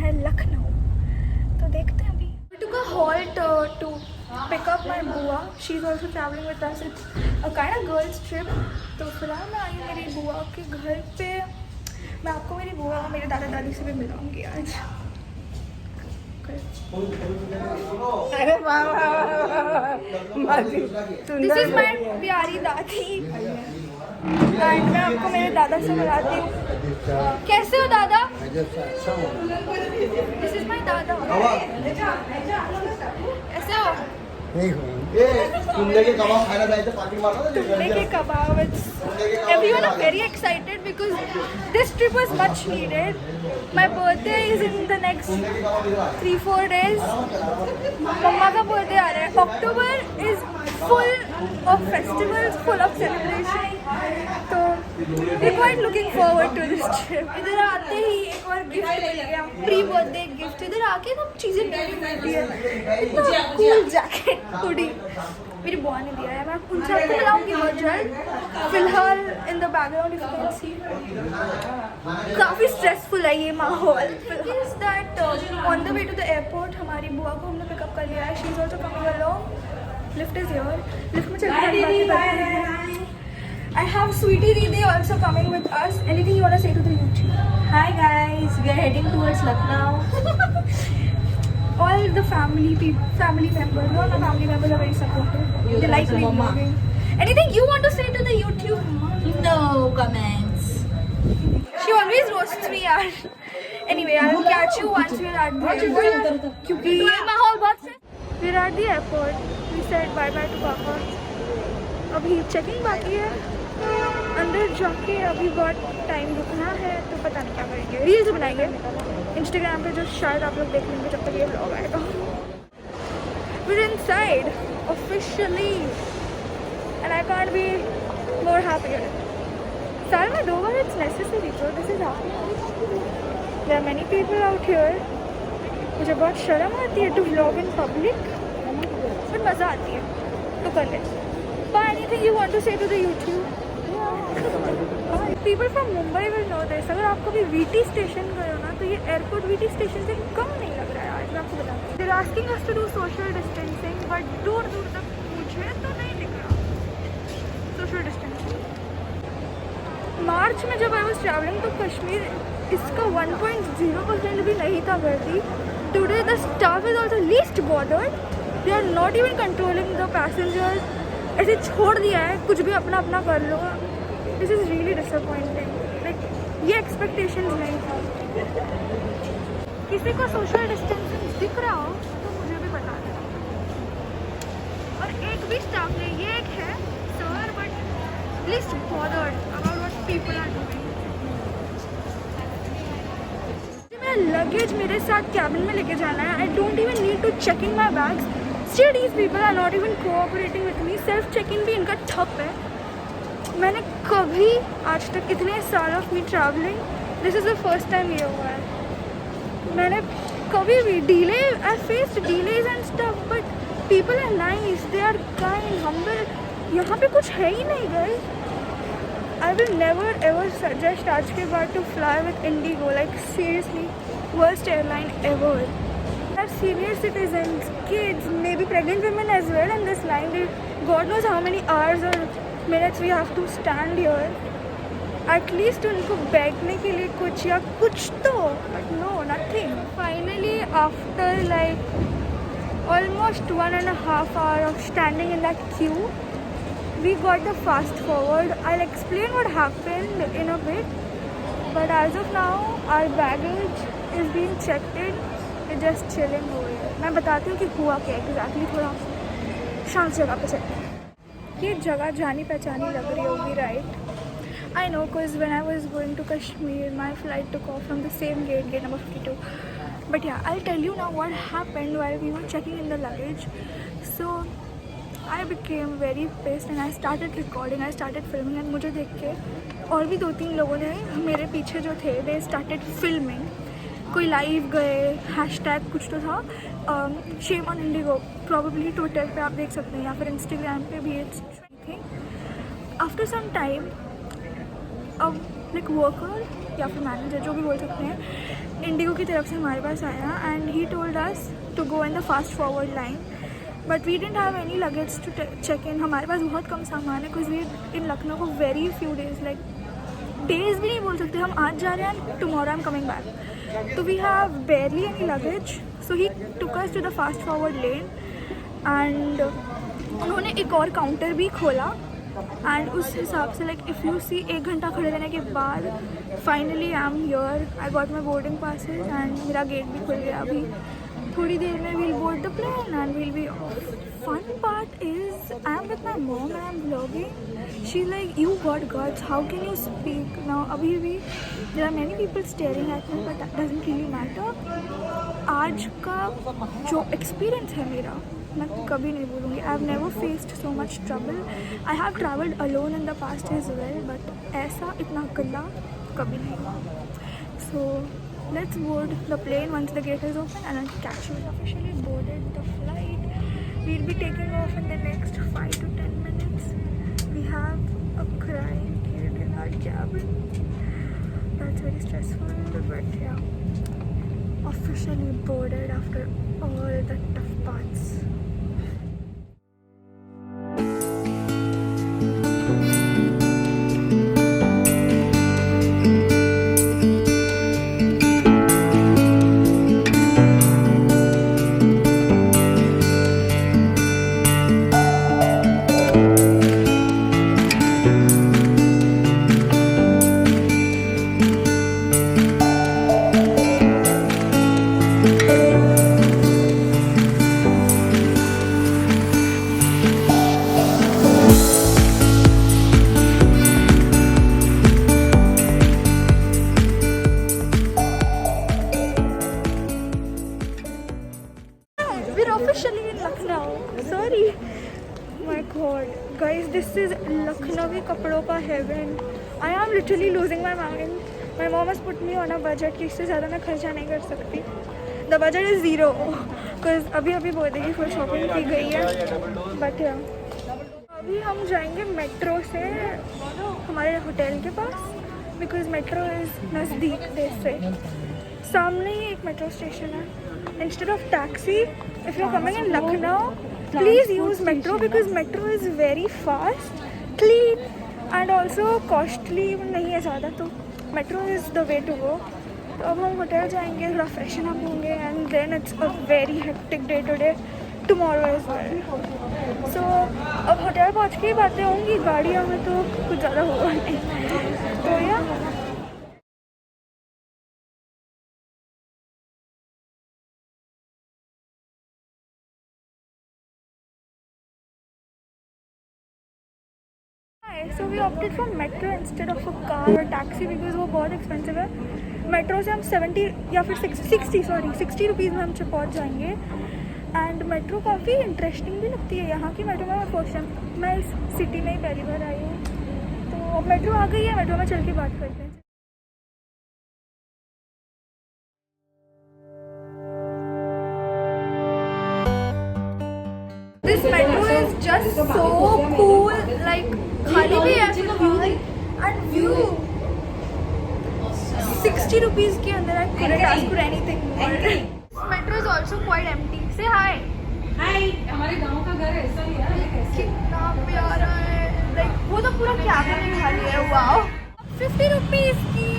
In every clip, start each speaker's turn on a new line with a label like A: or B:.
A: हैं लखनऊ। तो देखते हैं अभी। We took a halt to pick up my बुआ. She is also traveling with us. It's a kind of girls trip. तो फिलहाल मैं आई मेरी बुआ के घर पे। मैं आपको मेरी बुआ और मेरे दादा दादी से भी मिलाऊंगी आज।
B: अरे वाह
A: दिस इज माय प्यारी दादी एंड मैं आपको मेरे दादा से मिलाती हूँ। कैसे हो दादा? दिस इज माय दादा। कैसे हो?
C: तुमने के कबाब खाना जाए तो पार्टी मारना था।
A: तुमने के कबाब। Everyone are very excited because this trip was much needed. My birthday is in the next 3-4 days. मम्मा का बर्थडे आ रहा है। October is full of festivals, full of celebration. तो we're quite looking forward to this trip. इधर आते ही एक और gift मिल गया, pre birthday gift. इधर आके सब चीज़ें नई मिलती है। इतना कूल जैकेट हुडी मेरी बुआ ने दिया है। मैं उनसे आपको मिलाऊंगी बहुत जल्द। फिलहाल in the background if you can see काफ़ी स्ट्रेसफुल है ये माहौल। Is that on the way to the airport हमारी बुआ को हमने पिकअप कर लिया है। She is also coming along. Lift is here. Lift में चलकर I have Sweetie Didi also coming with us. Anything you want to say to the YouTube?
B: Hi guys, we are heading towards Lucknow.
A: All the family members, all my family members are very supportive. They like me vlogging. Anything you want to say to the YouTube?
B: No comments.
A: She always roasts me, yaar. Anyway, I will catch you once we are at the airport. क्योंकि ये माहौल बहुत से. We are at the airport. We said bye bye to Papa. अभी checking बाकी है. अंदर जाके अभी बहुत टाइम रुकना है तो पता नहीं क्या करेंगे। रील्स बनाएंगे इंस्टाग्राम पे जो शायद आप लोग देख लेंगे जब तक ये व्लॉग आएगा। We're inside officially and I can't be more happier. साल में 2 बार it's necessary so this is happening. There are many people out here. मुझे बहुत शर्म आती है to vlog in public but मज़ा आती है तो कर ले। But anything you want to say to the YouTube? People from Mumbai will know this. अगर आप कभी VT स्टेशन गए हो ना तो ये एयरपोर्ट VT स्टेशन से कम नहीं लग रहा है आज मैं आपको बताऊँ। They're asking us to do social distancing but दूर दूर तक मुझे तो नहीं दिख रहा social distancing। मार्च में जब I was traveling तो कश्मीर इसका 1.0% भी नहीं था भर्ती। Today the staff is also least bothered. They are not even controlling the passengers. ऐसे छोड़ दिया है कुछ भी अपना अपना कर लो। This is really disappointing. Like ये एक्सपेक्टेशंस नहीं था। किसी को सोशल डिस्टेंसिंग दिख रहा हो तो मुझे भी बता देना। और एक भी स्टाफ नहीं, ये एक है sir but least bothered about what people are doing. मेरा लगेज मेरे साथ कैबिन में लेके जाना है। I don't even need to check in my bags. Still these people are not even cooperating with me. Self check-in भी इनका ठप है। मैंने कभी आज तक इतने साल of me travelling this is the first time ये हुआ है। मैंने कभी भी delay I faced delays and stuff but people are nice, they are kind, humble. यहाँ पे कुछ है ही नहीं guys. I will never ever suggest आज के बाद to fly with IndiGo. Like seriously worst airline ever. Senior citizens, kids, maybe pregnant women as well in this line. God knows how many hours or minutes we have to stand here. At least उनको बैठने के लिए कुछ या कुछ तो, but no, nothing. Finally, after like almost 1.5 hours of standing in that queue, we got the fast forward. I'll explain what happened in a bit. But as of now, our baggage is being checked in. Just chilling हो रही है। मैं बताती हूँ कि हुआ क्या exactly. थोड़ा शांत जगह पे चलते हैं। ये जगह जानी पहचानी लग रही होगी right? I know because when I was going to Kashmir my flight took off from the same gate number 52। But yeah I tell you now what happened while we were checking in the luggage. So I became very pissed and I started recording, I started filming. And मुझे देख के और भी 2-3 लोगों ने मेरे पीछे जो थे दे स्टार्टेड फिल्मिंग। कोई लाइव गए, हैशटैग कुछ तो था shame on Indigo, probably Twitter पे आप देख सकते हैं या फिर इंस्टाग्राम पे भी। It's thing after some time अब लाइक वर्कर या फिर मैनेजर जो भी बोल सकते हैं, इंडिगो की तरफ से हमारे पास आया and he told us to go in the fast forward line, but we didn't have any luggage to check in. हमारे पास बहुत कम सामान है because we in Lucknow for very few days, like days भी नहीं बोल सकते, हम आज जा रहे हैं tomorrow I am coming back. तो we have barely any luggage, so he took us to the fast forward lane and उन्होंने एक और काउंटर भी खोला एंड उस हिसाब से लाइक इफ़ यू सी 1 घंटा खड़े रहने के बाद finally I am here. I got my boarding passes and मेरा गेट भी खुल गया. अभी थोड़ी देर में we'll board the plane and we'll be off. Fun part is I am with my mom and I am vlogging. She's like, you got guts, how can you speak? Now abhi bhi there are many people staring at me but that doesn't really matter. आज का जो experience है मेरा मैं कभी नहीं भूलूँगी. I have never faced so much trouble. I have traveled alone in the past as well but ऐसा इतना गंदा कभी नहीं हुआ. So let's board the plane once the gate is open and I'll catch you. Officially boarded the flight. We'll be taking off in the next 5 to 10 minutes. We have a crying kid in our cabin. That's very stressful, but yeah. Officially boarded after all the tough parts. We're officially in Lucknow. Sorry. My God, guys, this is Lucknowi कपड़ों का heaven. I am literally losing my mind. My mom has put me on a budget कि इससे ज़्यादा मैं खर्चा नहीं कर सकती. The budget is 0 because अभी बोलेगी फुल शॉपिंग की गई है. But yeah, अभी हम जाएंगे मेट्रो से हमारे होटल के पास because मेट्रो इज़ नज़दीक देश से. सामने ही एक मेट्रो स्टेशन है. Instead of taxi, if you're coming in Lucknow, please use metro because metro is very fast, clean and also costly नहीं है ज़्यादा, तो metro is the way to go. तो अब हम होटल जाएंगे, थोड़ा फ्रेशन अप होंगे and then it's a very hectic day today, tomorrow as well. So अब होटल पहुँच के ही बातें होंगी, गाड़ियों में तो कुछ ज़्यादा होगा नहीं. तो यार so we opted for metro instead of a car or taxi because वो बहुत expensive है. मेट्रो से हम 70 या फिर 60 रुपीज़ में हम पहुँच जाएंगे. एंड मेट्रो काफ़ी इंटरेस्टिंग भी लगती है. यहाँ की मेट्रो में मैं फर्स्ट टाइम मैं इस सिटी में ही पहली बार आई हूँ. तो अब मेट्रो आ गई है, मेट्रो में चल के बात करते हैं. This metro is just so cool, like खाली भी है and view 60 rupees के अंदर I couldn't ask for anything more. Metro is also quite empty. Say hi.
B: हाय, हमारे गांव का घर ऐसा ही है.
A: कितना प्यारा है. Like वो तो पूरा कैबिन ही खाली है. वाओ. 50 rupees की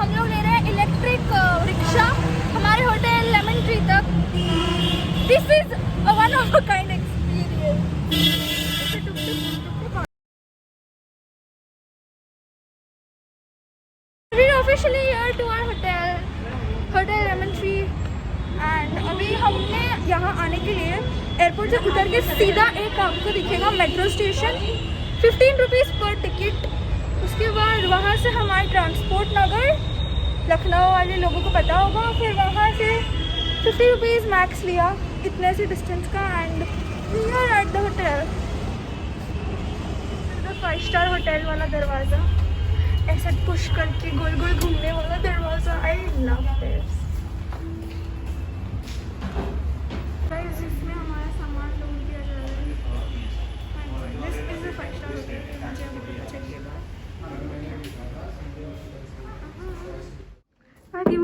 A: हम लोग ले रहे हैं इलेक्ट्रिक रिक्शा हमारे होटल लेमन ट्री तक. This is a one of a kind experience. We're officially here to our hotel Lemon Tree and अभी हमने यहाँ आने के लिए एयरपोर्ट से उतर के सीधा एक आपको दिखेगा मेट्रो स्टेशन. 15 रुपीज़ पर टिकट. उसके बाद वहाँ से हमारे ट्रांसपोर्ट नगर लखनऊ वाले लोगों को पता होगा. फिर वहाँ से 50 रुपीज़ मैक्स लिया इतने से डिस्टेंस का and we are at the hotel. 5 star hotel वाला दरवाज़ा ऐसे पुश करके गोल गोल घूमने वाला दरवाज़ा. I love this. गाइस इसमें हमारा सामान लोड किया जा रहा है. This is a 5 star hotel. मुझे अभी पता चलिएगा.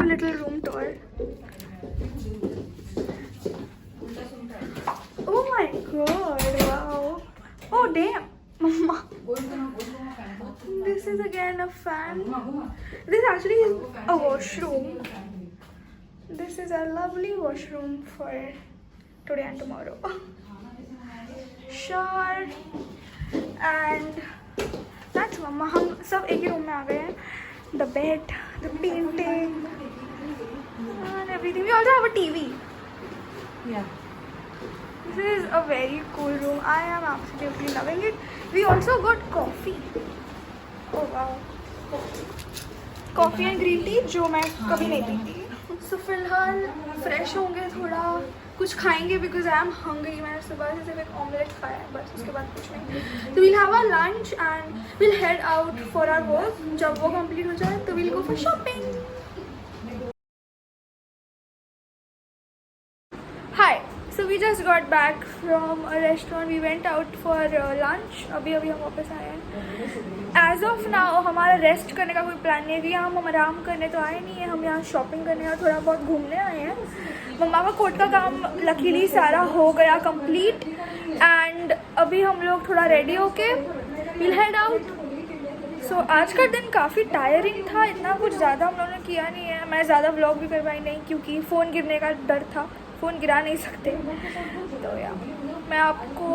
A: a little room tour. Oh my god, wow. Oh damn, mama. This is again a fan. This actually is a washroom. This is a lovely washroom for today and tomorrow. Shower and that's mama. हम सब एक ही room में आ गए हैं. The bed, the painting, and everything. We also have a TV.
B: Yeah.
A: This is a very cool room. I am absolutely loving it. We also got coffee. Oh wow. Coffee and green tea जो मैं कभी नहीं पीती. So फिलहाल fresh होंगे, थोड़ा कुछ खाएंगे because I am hungry. मैंने सुबह से सिर्फ एक ऑमलेट खाया है बस, उसके बाद कुछ नहीं. So we'll have our lunch and we'll head out for our work. जब वो complete हो जाए तो we'll go for shopping. Hi. So we just got back from a restaurant. We went out for lunch. अभी हम वापस आए हैं. As of now हमारा रेस्ट करने का कोई प्लान नहीं है कि हम आराम करने तो आए नहीं हैं. हम यहाँ शॉपिंग करने और थोड़ा बहुत घूमने आए हैं. मम्मा का कोट का काम लकीली सारा हो गया कंप्लीट. एंड अभी हम लोग थोड़ा रेडी होके we'll head out. So आज का दिन काफ़ी टायरिंग था. इतना कुछ ज़्यादा हम लोगों ने किया नहीं है. मैं ज़्यादा व्लॉग भी कर पाई नहीं क्योंकि फ़ोन गिरने का डर था. फ़ोन गिरा नहीं सकते. तो या मैं आपको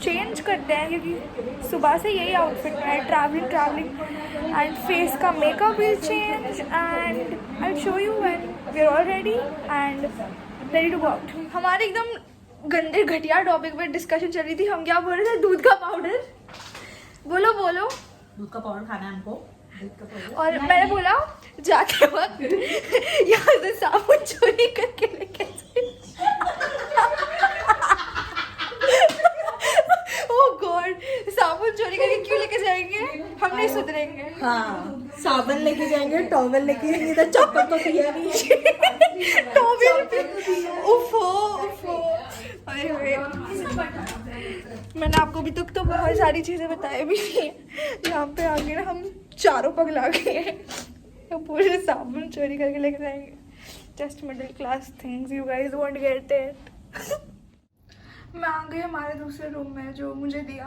A: चेंज करते हैं क्योंकि सुबह से यही आउटफिट में है. ट्रैवलिंग एंड फेस का makeup will change and I show you when we are all ready and ready to go out. हमारे एकदम गंदे घटिया टॉपिक पे डिस्कशन चल रही थी. हम क्या बोल रहे थे? दूध का पाउडर. बोलो
B: दूध का पाउडर खाना है हमको.
A: और मैंने बोला जाके वक्त यहाँ से साबुन चोरी करके लेके ओह गॉड, साबुन चोरी करके क्यों लेके जाएंगे? हम नहीं सुधरेंगे.
B: हाँ, साबुन लेके जाएंगे, टॉवल लेके जाएंगे. तो चप्पल तो पिया नहीं है.
A: टॉवल उफो. मैंने आपको भी तो बहुत सारी चीज़ें बताई भी नहीं है. यहाँ पे आके ना हम चारों पगला गए हैं. तो पूरे साबुन चोरी करके लेके जाएंगे. Just middle class things, you guys won't get it. मैं आ गई हमारे दूसरे रूम में जो मुझे दिया.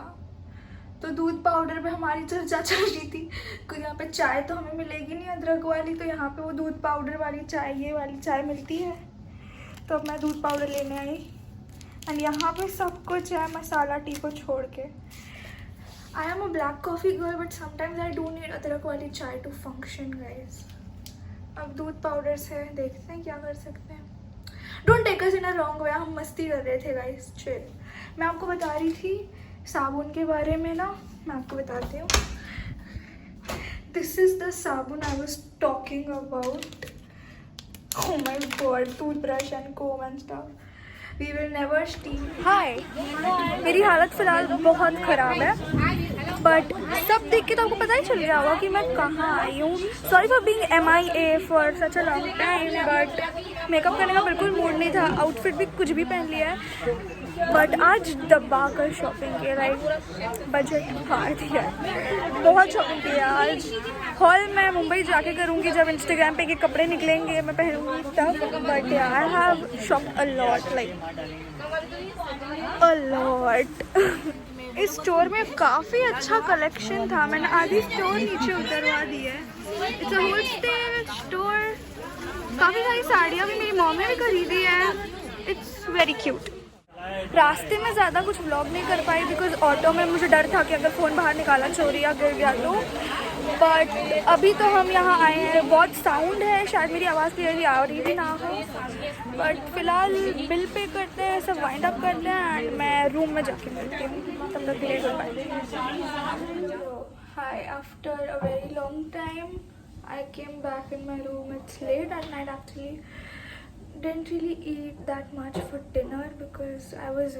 A: तो दूध पाउडर पे हमारी चर्चा चल रही थी कि यहाँ पे चाय तो हमें मिलेगी नहीं अदरक वाली, तो यहाँ पे वो दूध पाउडर वाली चाय, ये वाली चाय मिलती है. तो अब मैं दूध पाउडर लेने आई एंड यहाँ पे सब कुछ है मसाला टी को छोड़ के. I am a black coffee girl but sometimes I do need अदरक वाली चाय टू फंक्शन गाइज. अब दूध पाउडर से देखते हैं क्या कर सकते हैं. Don't take us in a wrong way. हम मस्ती कर रहे थे गाइज, चिल. मैं आपको बता रही थी साबुन के बारे में ना. मैं आपको बताती हूँ. This is the sabun I was talking about. Oh my god, toothbrush and comb and stuff. We will never steal. हाय, मेरी हालत फ़िलहाल बहुत ख़राब है बट सब देख के तो आपको पता ही चल गया होगा कि मैं कहाँ आई हूँ. Sorry for being MIA for such a long time but makeup करने का बिल्कुल मूड नहीं था. आउटफिट भी कुछ भी पहन लिया है बट आज दबा कर शॉपिंग किया. लाइक बजट फाड़ दिया. बहुत शॉपिंग किया आज. हॉल मैं मुंबई जाके करूँगी जब इंस्टाग्राम पे के कपड़े निकलेंगे मैं पहनूँगी तब. But I have shop a lot, like a lot. इस स्टोर में काफ़ी अच्छा कलेक्शन था. मैंने आधी स्टोर नीचे उतरवा दी है. It's a wholesale store. काफ़ी सारी साड़ियाँ भी मेरी मॉम ने भी खरीदी है. It's very cute. रास्ते में ज़्यादा कुछ व्लॉग नहीं कर पाई बिकॉज ऑटो में मुझे डर था कि अगर फ़ोन बाहर निकाला चोरी या गिर गया तो. बट अभी तो हम यहाँ आए हैं. बहुत साउंड है, शायद मेरी आवाज़ क्लियरली आ रही भी ना हो. बट फिलहाल बिल पे करते हैं, सब वाइंड अप करते हैं एंड मैं रूम में जाके मिलती हूँ. तब तक के लिए goodbye. Hi, after a very long time I came back in my room. It's late at night actually. Didn't really eat that much for dinner because I was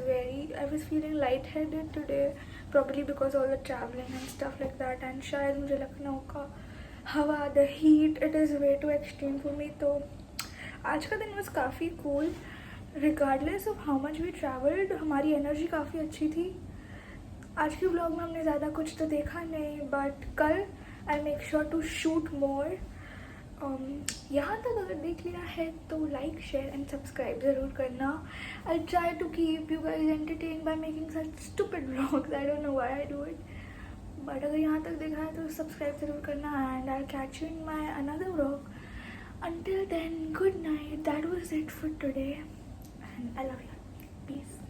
A: feeling lightheaded today, probably because all the traveling and stuff like that. And शायद मुझे लखनऊ का हवा, the heat, it is way too extreme for me. तो आज का दिन was काफ़ी cool. Regardless of how much we traveled, हमारी एनर्जी काफ़ी अच्छी थी. आज के व्लॉग में हमने ज़्यादा कुछ तो देखा नहीं बट कल I'll make sure to shoot more. यहाँ तक अगर देख लिया है तो लाइक शेयर एंड सब्सक्राइब ज़रूर करना. I try to keep you guys entertain by making such stupid vlogs. I don't know why I do it, but अगर यहाँ तक देखा है तो सब्सक्राइब ज़रूर करना. And I catch you in my another vlog. Until then, good night. That was it for today. And I love you. Peace.